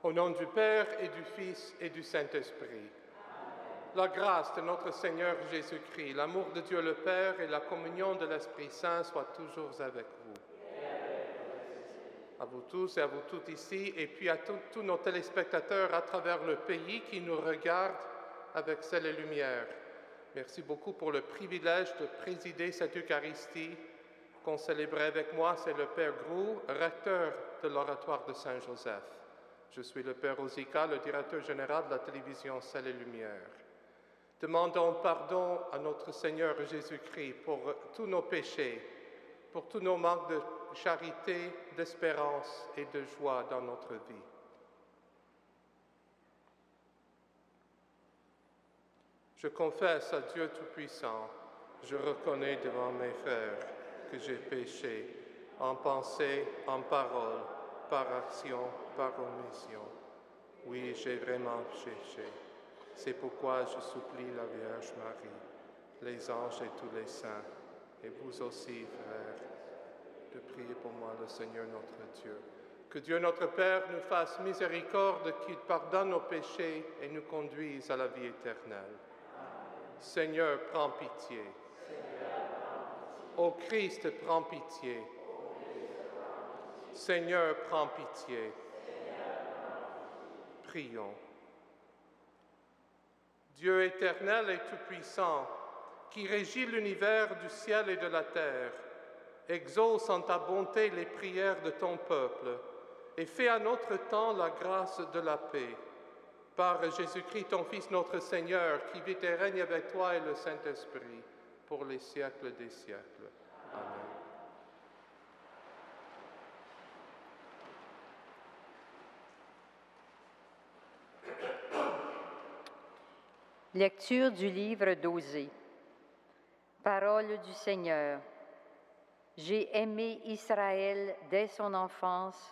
Au nom du Père et du Fils et du Saint-Esprit. La grâce de notre Seigneur Jésus-Christ, l'amour de Dieu le Père et la communion de l'Esprit Saint soient toujours avec vous. À vous tous et à vous toutes ici, et puis à tous nos téléspectateurs à travers le pays qui nous regardent avec Sel et Lumière. Merci beaucoup pour le privilège de présider cette Eucharistie qu'on célébrait avec moi. C'est le Père Groux, recteur de l'Oratoire de Saint-Joseph. Je suis le Père Osica, le directeur général de la télévision Sel et Lumière. Demandons pardon à notre Seigneur Jésus-Christ pour tous nos péchés, pour tous nos manques de charité, d'espérance et de joie dans notre vie. Je confesse à Dieu Tout-Puissant, je reconnais devant mes frères que j'ai péché en pensée, en parole, par action, par omission. Oui, j'ai vraiment péché. C'est pourquoi je supplie la Vierge Marie, les anges et tous les saints, et vous aussi, frères, de prier pour moi, le Seigneur notre Dieu. Que Dieu notre Père nous fasse miséricorde, qu'il pardonne nos péchés et nous conduise à la vie éternelle. Seigneur, prends pitié. Ô Christ, prends pitié. Seigneur, prends pitié. Prions. Dieu éternel et tout-puissant, qui régit l'univers du ciel et de la terre, exauce en ta bonté les prières de ton peuple et fais à notre temps la grâce de la paix. Par Jésus-Christ, ton Fils, notre Seigneur, qui vit et règne avec toi et le Saint-Esprit, pour les siècles des siècles. Amen. Lecture du livre d'Osée. Parole du Seigneur. J'ai aimé Israël dès son enfance,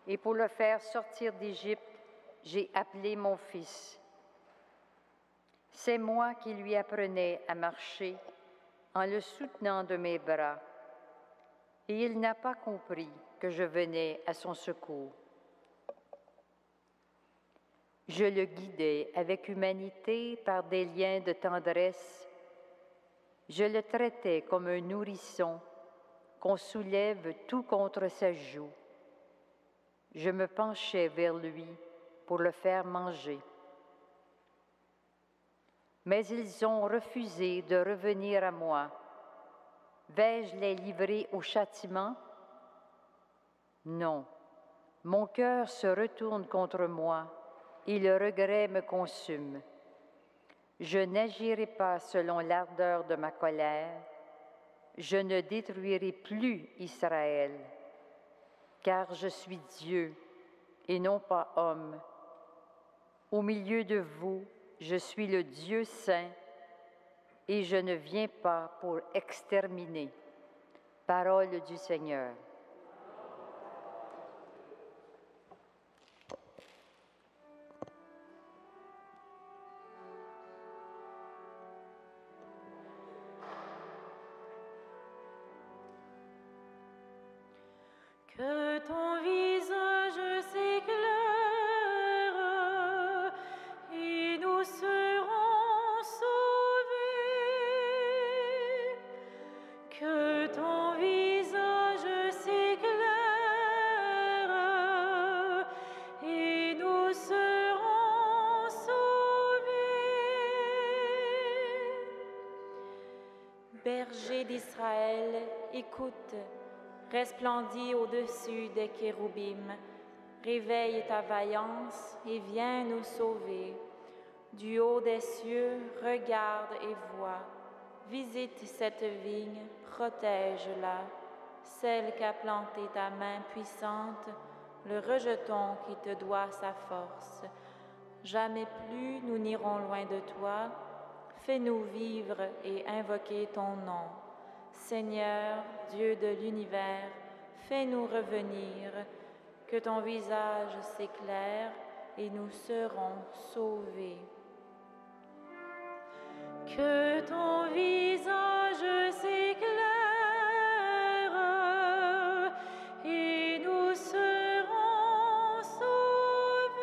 et pour le faire sortir d'Égypte, j'ai appelé mon fils. C'est moi qui lui apprenais à marcher en le soutenant de mes bras, et il n'a pas compris que je venais à son secours. Je le guidais avec humanité par des liens de tendresse. Je le traitais comme un nourrisson qu'on soulève tout contre sa joue. Je me penchais vers lui pour le faire manger. Mais ils ont refusé de revenir à moi. Vais-je les livrer au châtiment? Non, mon cœur se retourne contre moi et le regret me consume. Je n'agirai pas selon l'ardeur de ma colère. Je ne détruirai plus Israël, car je suis Dieu et non pas homme. Au milieu de vous, je suis le Dieu saint et je ne viens pas pour exterminer. Parole du Seigneur. Que ton visage s'éclaire et nous serons sauvés. Que ton visage s'éclaire et nous serons sauvés. Berger d'Israël, écoute. Resplendis au-dessus des kéroubim, réveille ta vaillance et viens nous sauver. Du haut des cieux, regarde et vois. Visite cette vigne, protège-la. Celle qu'a planté ta main puissante, le rejeton qui te doit sa force. Jamais plus nous n'irons loin de toi. Fais-nous vivre et invoquer ton nom. Seigneur, Dieu de l'univers, fais-nous revenir, que ton visage s'éclaire et nous serons sauvés. Que ton visage s'éclaire et nous serons sauvés.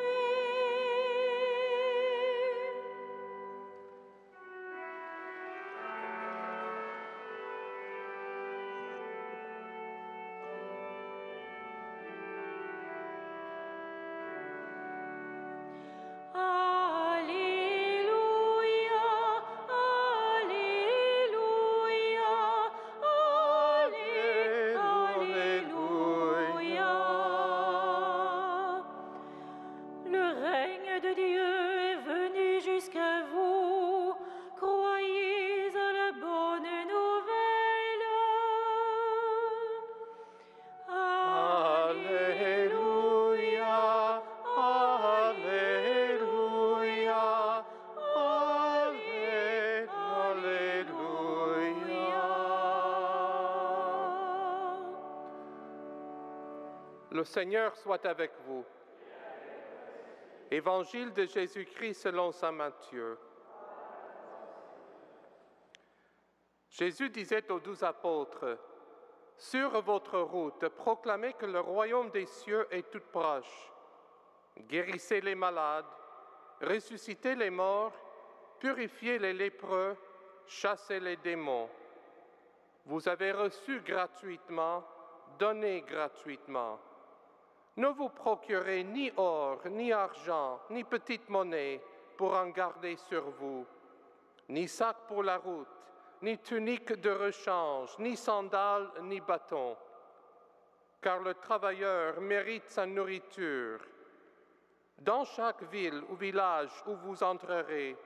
Le Seigneur soit avec vous. Évangile de Jésus-Christ selon saint Matthieu. Jésus disait aux 12 apôtres, « Sur votre route, proclamez que le royaume des cieux est tout proche. Guérissez les malades, ressuscitez les morts, purifiez les lépreux, chassez les démons. Vous avez reçu gratuitement, donnez gratuitement. Ne vous procurez ni or, ni argent, ni petite monnaie pour en garder sur vous, ni sac pour la route, ni tunique de rechange, ni sandales, ni bâton. Car le travailleur mérite sa nourriture. Dans chaque ville ou village où vous entrerez,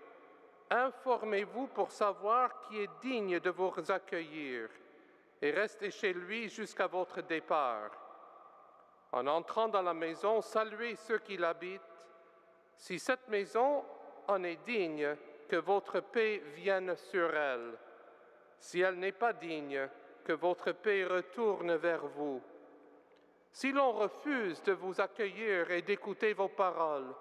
informez-vous pour savoir qui est digne de vous accueillir et restez chez lui jusqu'à votre départ. En entrant dans la maison, saluez ceux qui l'habitent. Si cette maison en est digne, que votre paix vienne sur elle. Si elle n'est pas digne, que votre paix retourne vers vous. Si l'on refuse de vous accueillir et d'écouter vos paroles,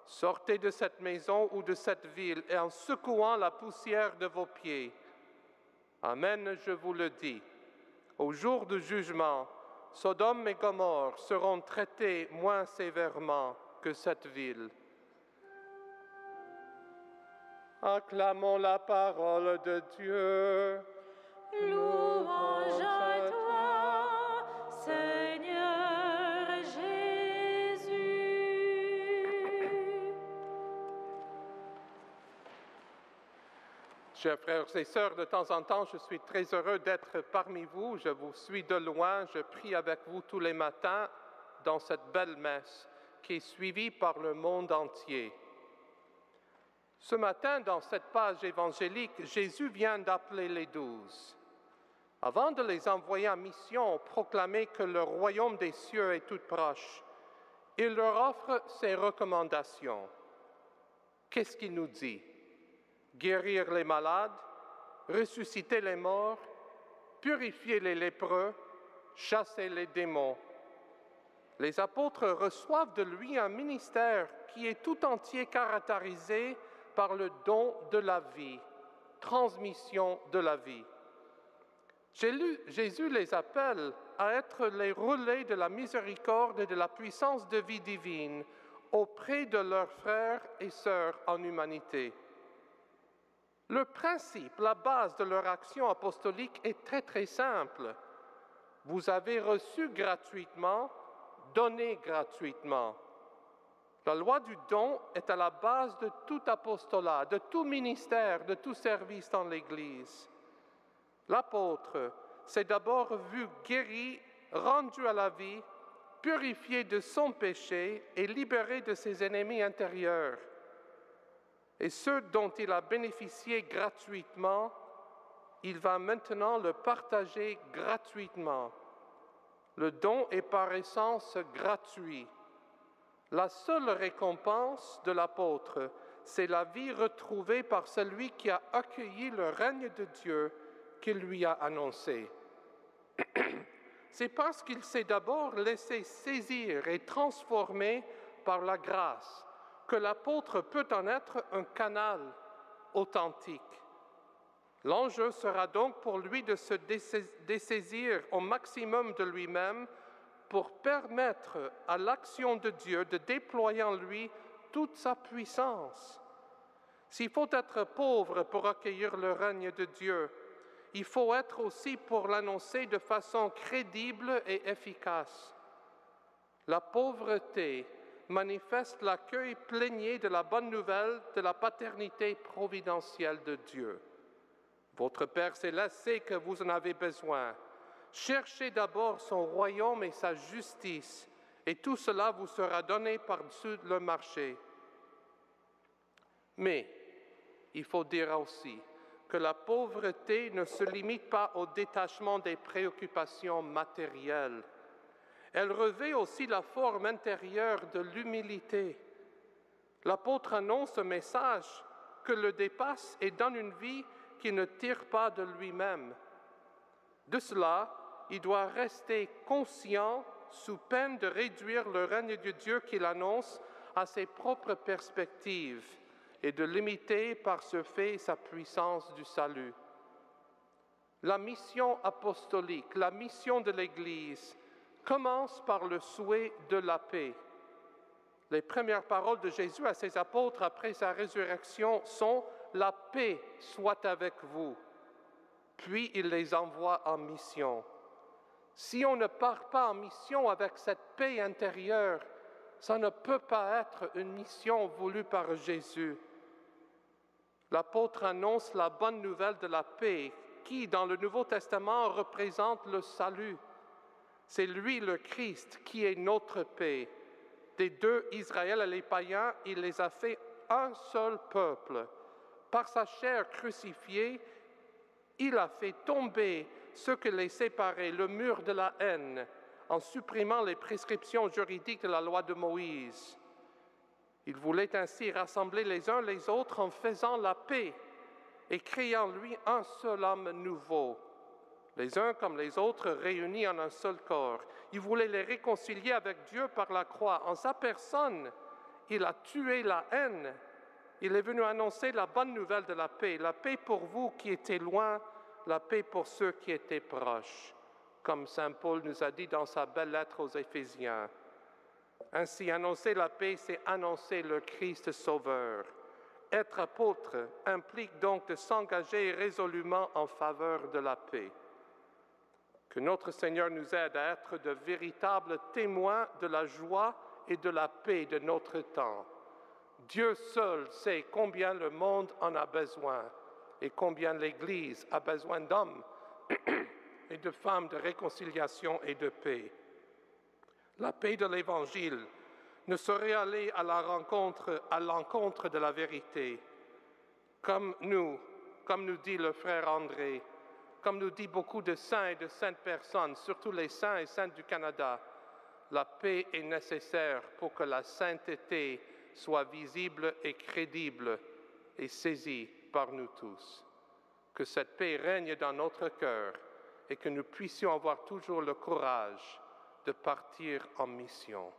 sortez de cette maison ou de cette ville et en secouant la poussière de vos pieds. Amen, je vous le dis. Au jour du jugement, Sodome et Gomorrhe seront traités moins sévèrement que cette ville. Acclamons la parole de Dieu. Louange à toi, Seigneur Jésus. Chers frères et sœurs, de temps en temps, je suis très heureux d'être parmi vous. Je vous suis de loin. Je prie avec vous tous les matins dans cette belle messe qui est suivie par le monde entier. Ce matin, dans cette page évangélique, Jésus vient d'appeler les 12. Avant de les envoyer en mission, proclamer que le royaume des cieux est tout proche, il leur offre ses recommandations. Qu'est-ce qu'il nous dit? Guérir les malades, ressusciter les morts, purifier les lépreux, chasser les démons. Les apôtres reçoivent de lui un ministère qui est tout entier caractérisé par le don de la vie, transmission de la vie. Jésus les appelle à être les relais de la miséricorde et de la puissance de vie divine auprès de leurs frères et sœurs en humanité. Le principe, la base de leur action apostolique est très très simple. Vous avez reçu gratuitement, donnez gratuitement. La loi du don est à la base de tout apostolat, de tout ministère, de tout service dans l'Église. L'apôtre s'est d'abord vu guéri, rendu à la vie, purifié de son péché et libéré de ses ennemis intérieurs. Et ceux dont il a bénéficié gratuitement, il va maintenant le partager gratuitement. Le don est par essence gratuit. La seule récompense de l'apôtre, c'est la vie retrouvée par celui qui a accueilli le règne de Dieu qu'il lui a annoncé. C'est parce qu'il s'est d'abord laissé saisir et transformer par la grâce que l'apôtre peut en être un canal authentique. L'enjeu sera donc pour lui de se dessaisir au maximum de lui-même pour permettre à l'action de Dieu de déployer en lui toute sa puissance. S'il faut être pauvre pour accueillir le règne de Dieu, il faut être aussi pour l'annoncer de façon crédible et efficace. La pauvreté manifeste l'accueil plénier de la bonne nouvelle de la paternité providentielle de Dieu. Votre Père céleste sait que vous en avez besoin. Cherchez d'abord son royaume et sa justice, et tout cela vous sera donné par-dessus le marché. Mais il faut dire aussi que la pauvreté ne se limite pas au détachement des préoccupations matérielles. Elle revêt aussi la forme intérieure de l'humilité. L'apôtre annonce un message que le dépasse et donne une vie qui ne tire pas de lui-même. De cela, il doit rester conscient sous peine de réduire le règne de Dieu qu'il annonce à ses propres perspectives et de limiter par ce fait sa puissance du salut. La mission apostolique, la mission de l'Église, commence par le souhait de la paix. Les premières paroles de Jésus à ses apôtres après sa résurrection sont « La paix soit avec vous ». Puis il les envoie en mission. Si on ne part pas en mission avec cette paix intérieure, ça ne peut pas être une mission voulue par Jésus. L'apôtre annonce la bonne nouvelle de la paix qui, dans le Nouveau Testament, représente le salut. C'est lui, le Christ, qui est notre paix. Des deux, Israël et les païens, il les a fait un seul peuple. Par sa chair crucifiée, il a fait tomber ce que les séparait, le mur de la haine, en supprimant les prescriptions juridiques de la loi de Moïse. Il voulait ainsi rassembler les uns les autres en faisant la paix et créant en lui un seul homme nouveau. Les uns comme les autres réunis en un seul corps. Il voulait les réconcilier avec Dieu par la croix. En sa personne, il a tué la haine. Il est venu annoncer la bonne nouvelle de la paix pour vous qui étiez loin, la paix pour ceux qui étaient proches, comme saint Paul nous a dit dans sa belle lettre aux Éphésiens. Ainsi, annoncer la paix, c'est annoncer le Christ Sauveur. Être apôtre implique donc de s'engager résolument en faveur de la paix. Que notre Seigneur nous aide à être de véritables témoins de la joie et de la paix de notre temps. Dieu seul sait combien le monde en a besoin et combien l'Église a besoin d'hommes et de femmes de réconciliation et de paix. La paix de l'Évangile ne saurait aller à l'encontre de la vérité. Comme nous dit le frère André, comme nous dit beaucoup de saints et de saintes personnes, surtout les saints et saintes du Canada, la paix est nécessaire pour que la sainteté soit visible et crédible et saisie par nous tous. Que cette paix règne dans notre cœur et que nous puissions avoir toujours le courage de partir en mission.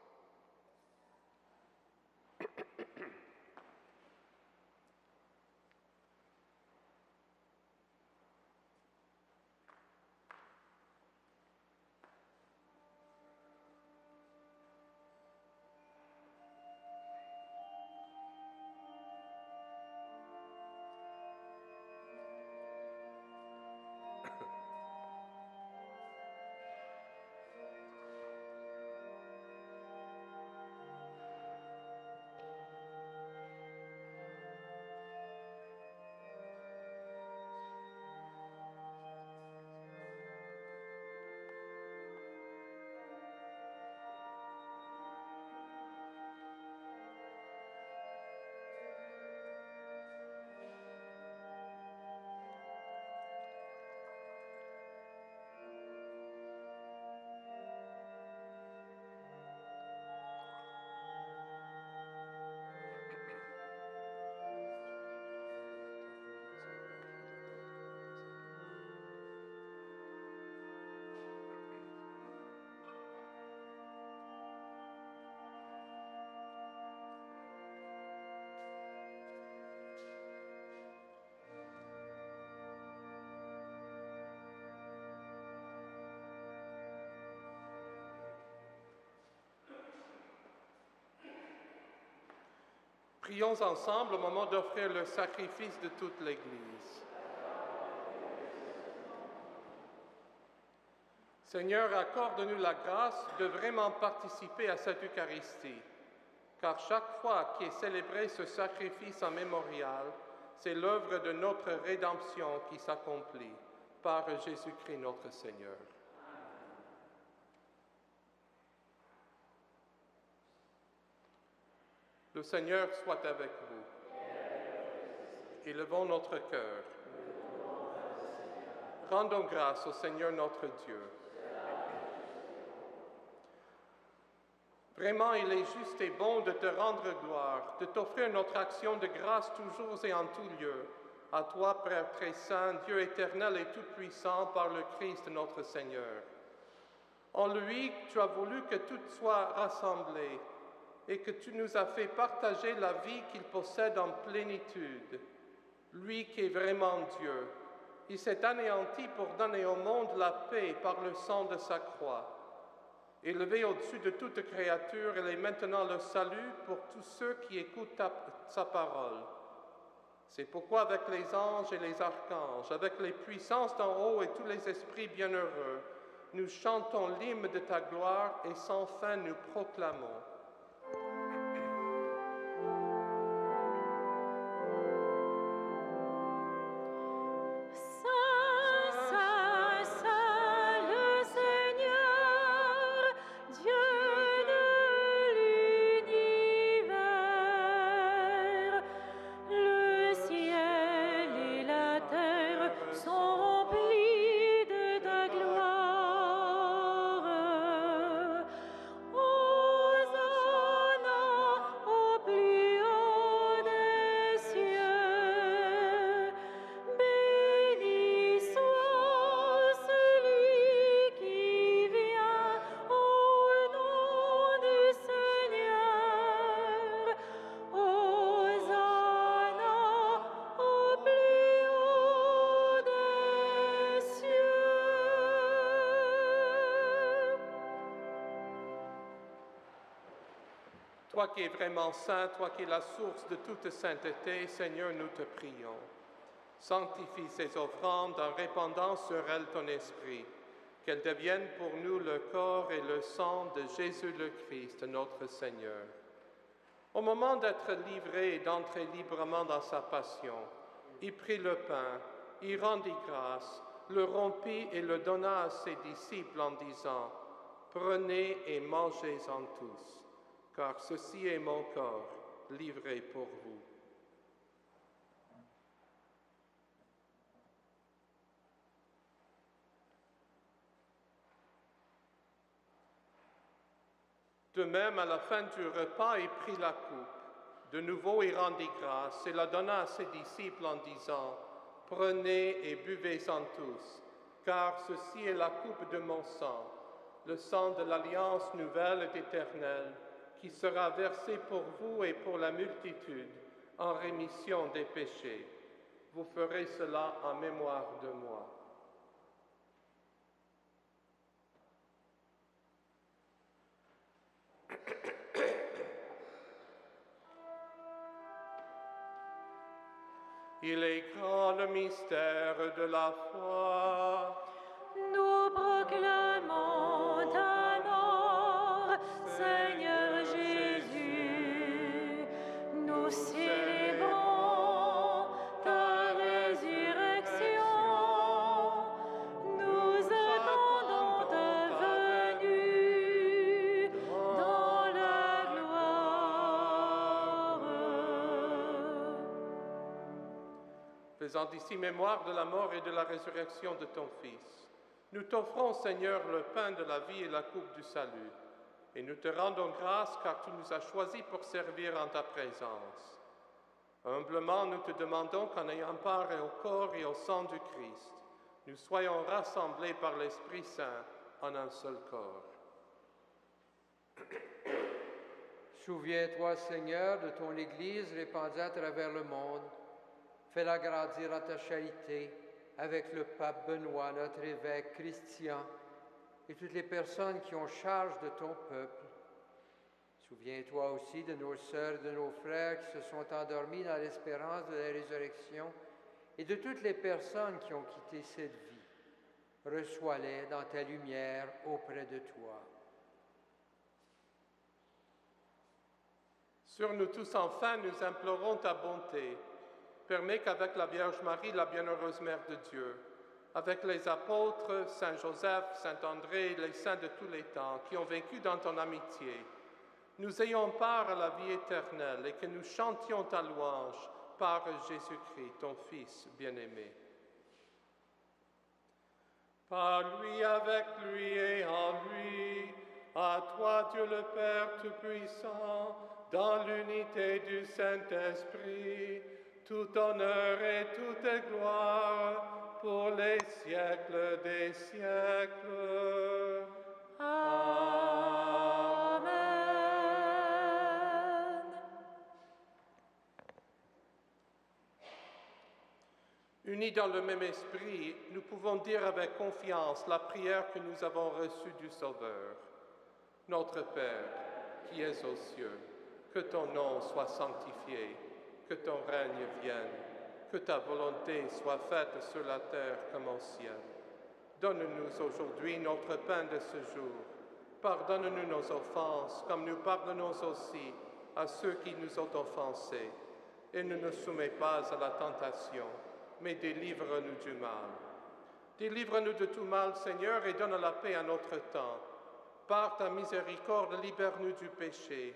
Prions ensemble au moment d'offrir le sacrifice de toute l'Église. Seigneur, accorde-nous la grâce de vraiment participer à cette Eucharistie, car chaque fois qu'est célébré ce sacrifice en mémorial, c'est l'œuvre de notre rédemption qui s'accomplit par Jésus-Christ notre Seigneur. Le Seigneur soit avec vous. Élevons notre cœur. Rendons grâce au Seigneur notre Dieu. Vraiment, il est juste et bon de te rendre gloire, de t'offrir notre action de grâce toujours et en tout lieu. À toi, Père très saint, Dieu éternel et tout-puissant, par le Christ notre Seigneur. En lui, tu as voulu que tout soit rassemblé et que tu nous as fait partager la vie qu'il possède en plénitude. Lui qui est vraiment Dieu, il s'est anéanti pour donner au monde la paix par le sang de sa croix. Élevé au-dessus de toute créature, il est maintenant le salut pour tous ceux qui écoutent sa parole. C'est pourquoi avec les anges et les archanges, avec les puissances d'en haut et tous les esprits bienheureux, nous chantons l'hymne de ta gloire et sans fin nous proclamons. Toi qui es vraiment saint, toi qui es la source de toute sainteté, Seigneur, nous te prions. Sanctifie ces offrandes en répandant sur elles ton esprit, qu'elles deviennent pour nous le corps et le sang de Jésus le Christ, notre Seigneur. Au moment d'être livré et d'entrer librement dans sa passion, il prit le pain, il rendit grâce, le rompit et le donna à ses disciples en disant « Prenez et mangez-en tous. Car ceci est mon corps, livré pour vous. » De même, à la fin du repas, il prit la coupe. De nouveau, il rendit grâce et la donna à ses disciples en disant « Prenez et buvez-en tous, car ceci est la coupe de mon sang, le sang de l'alliance nouvelle et éternelle, qui sera versé pour vous et pour la multitude en rémission des péchés. Vous ferez cela en mémoire de moi. » Il est grand le mystère de la foi. Nous proclamons ta mort, Seigneur Jésus. Nous célébrons ta résurrection. Nous attendons ta venue dans la gloire. Faisant ici mémoire de la mort et de la résurrection de ton Fils, nous t'offrons, Seigneur, le pain de la vie et la coupe du salut, et nous te rendons grâce car tu nous as choisis pour servir en ta présence. Humblement, nous te demandons qu'en ayant part au corps et au sang du Christ, nous soyons rassemblés par l'Esprit Saint en un seul corps. Souviens-toi, Seigneur, de ton Église répandue à travers le monde. Fais-la grandir à ta charité avec le pape Benoît, notre évêque Christian, et toutes les personnes qui ont charge de ton peuple. Souviens-toi aussi de nos sœurs et de nos frères qui se sont endormis dans l'espérance de la résurrection et de toutes les personnes qui ont quitté cette vie. Reçois-les dans ta lumière auprès de toi. Sur nous tous enfin, nous implorons ta bonté. Permets qu'avec la Vierge Marie, la bienheureuse Mère de Dieu, avec les apôtres, Saint Joseph, Saint André et les saints de tous les temps qui ont vécu dans ton amitié, nous ayons part à la vie éternelle et que nous chantions ta louange par Jésus-Christ, ton Fils bien-aimé. Par lui, avec lui et en lui, à toi Dieu le Père Tout-Puissant, dans l'unité du Saint-Esprit, tout honneur et toute gloire pour les siècles des siècles. Amen. Unis dans le même esprit, nous pouvons dire avec confiance la prière que nous avons reçue du Sauveur. Notre Père, qui es aux cieux, que ton nom soit sanctifié, que ton règne vienne, que ta volonté soit faite sur la terre comme au ciel. Donne-nous aujourd'hui notre pain de ce jour. Pardonne-nous nos offenses, comme nous pardonnons aussi à ceux qui nous ont offensés. Et ne nous soumets pas à la tentation, mais délivre-nous du mal. Délivre-nous de tout mal, Seigneur, et donne la paix à notre temps. Par ta miséricorde, libère-nous du péché.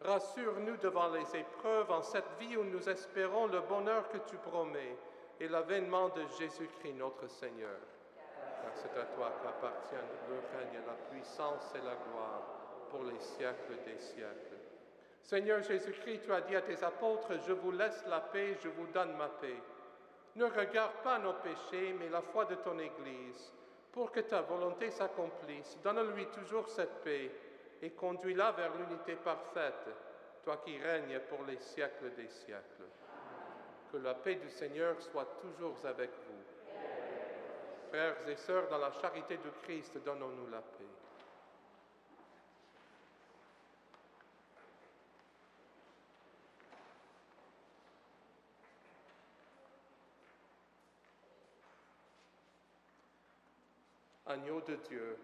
Rassure-nous devant les épreuves en cette vie où nous espérons le bonheur que tu promets et l'avènement de Jésus-Christ notre Seigneur. Car c'est à toi qu'appartiennent le règne, la puissance et la gloire pour les siècles des siècles. Seigneur Jésus-Christ, tu as dit à tes apôtres, « Je vous laisse la paix, je vous donne ma paix. » Ne regarde pas nos péchés, mais la foi de ton Église. Pour que ta volonté s'accomplisse, donne-lui toujours cette paix et conduis-la vers l'unité parfaite, toi qui règnes pour les siècles des siècles. Que la paix du Seigneur soit toujours avec vous. Frères et sœurs, dans la charité du Christ, donnons-nous la paix. Agneau de Dieu,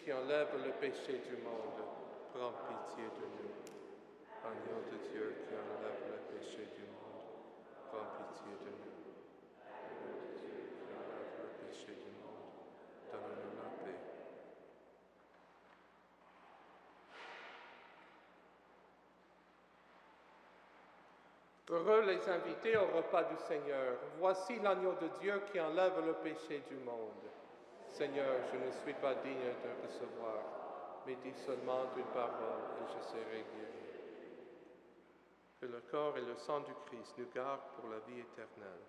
qui enlève le péché du monde, prends pitié de nous. Agneau de Dieu, qui enlève le péché du monde, prends pitié de nous. Agneau de Dieu, qui enlève le péché du monde, donne-nous la paix. Heureux les invités au repas du Seigneur. Voici l'agneau de Dieu qui enlève le péché du monde. Seigneur, je ne suis pas digne de recevoir, mais dis seulement d'une parole et je serai guéri. Que le corps et le sang du Christ nous gardent pour la vie éternelle.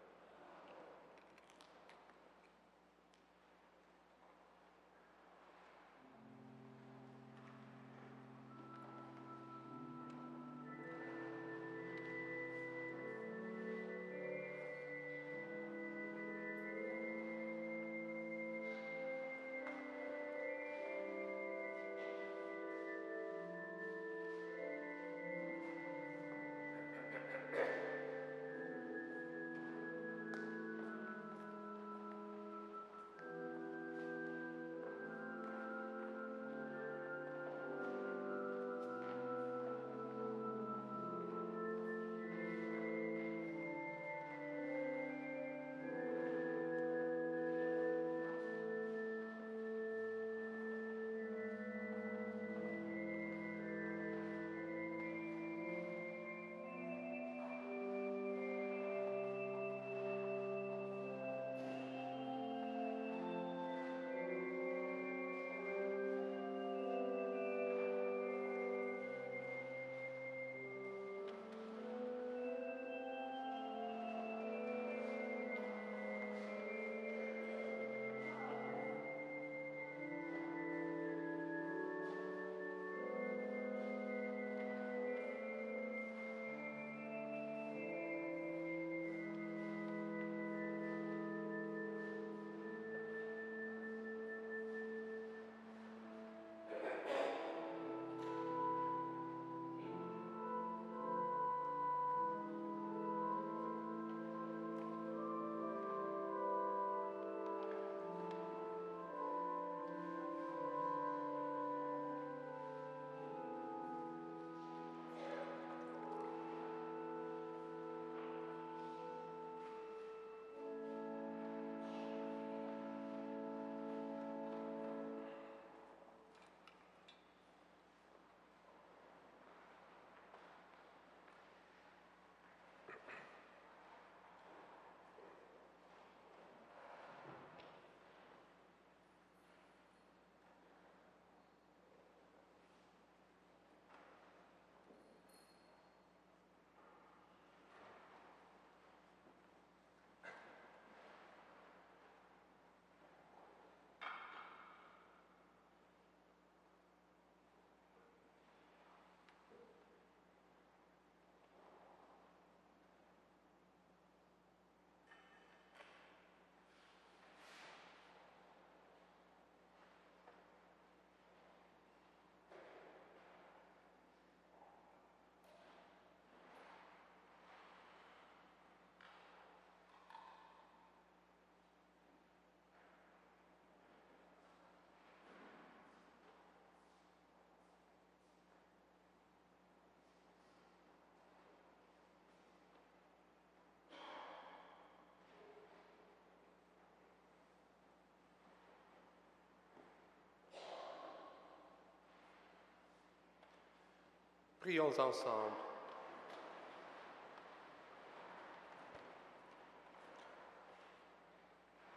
Prions ensemble.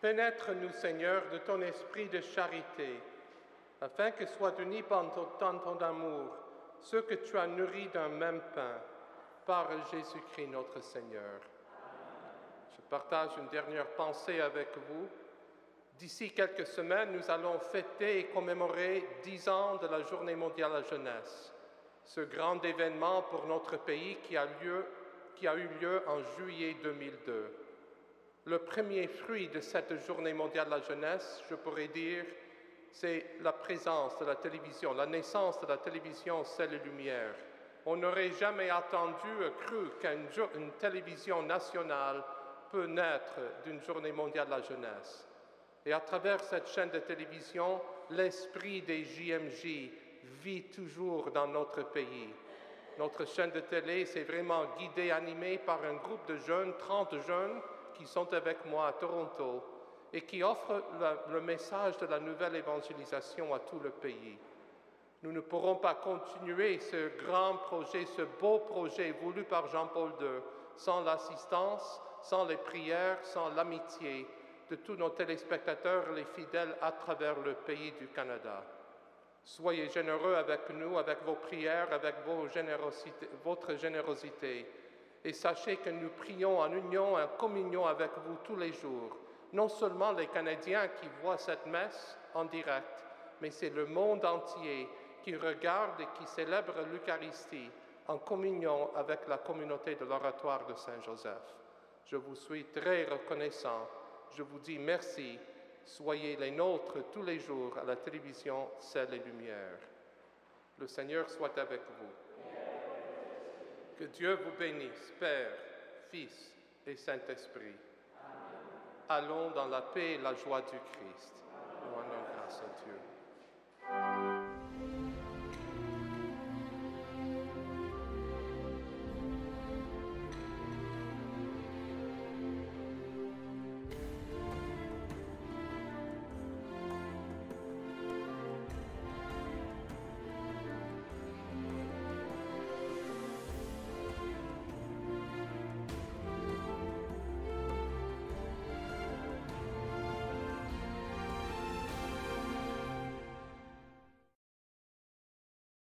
Pénètre-nous, Seigneur, de ton esprit de charité, afin que soient unis par ton amour ceux que tu as nourris d'un même pain, par Jésus-Christ notre Seigneur. Je partage une dernière pensée avec vous. D'ici quelques semaines, nous allons fêter et commémorer 10 ans de la Journée mondiale de la jeunesse, ce grand événement pour notre pays qui a eu lieu en juillet 2002. Le premier fruit de cette Journée mondiale de la jeunesse, je pourrais dire, c'est la présence de la télévision, la naissance de la télévision Ciel et Lumière. On n'aurait jamais cru qu'une télévision nationale peut naître d'une Journée mondiale de la jeunesse. Et à travers cette chaîne de télévision, l'esprit des JMJ vit toujours dans notre pays. Notre chaîne de télé, c'est vraiment guidée, animée par un groupe de jeunes, 30 jeunes, qui sont avec moi à Toronto et qui offrent le message de la nouvelle évangélisation à tout le pays. Nous ne pourrons pas continuer ce grand projet, ce beau projet voulu par Jean-Paul II, sans l'assistance, sans les prières, sans l'amitié de tous nos téléspectateurs, les fidèles à travers le pays du Canada. Soyez généreux avec nous, avec vos prières, avec votre générosité. Et sachez que nous prions en union, en communion avec vous tous les jours. Non seulement les Canadiens qui voient cette messe en direct, mais c'est le monde entier qui regarde et qui célèbre l'Eucharistie en communion avec la communauté de l'Oratoire de Saint-Joseph. Je vous suis très reconnaissant. Je vous dis merci. Soyez les nôtres tous les jours à la télévision Ciel et Lumière. Le Seigneur soit avec vous. Que Dieu vous bénisse, Père, Fils et Saint-Esprit. Allons dans la paix et la joie du Christ. Nous rendons grâce à Dieu.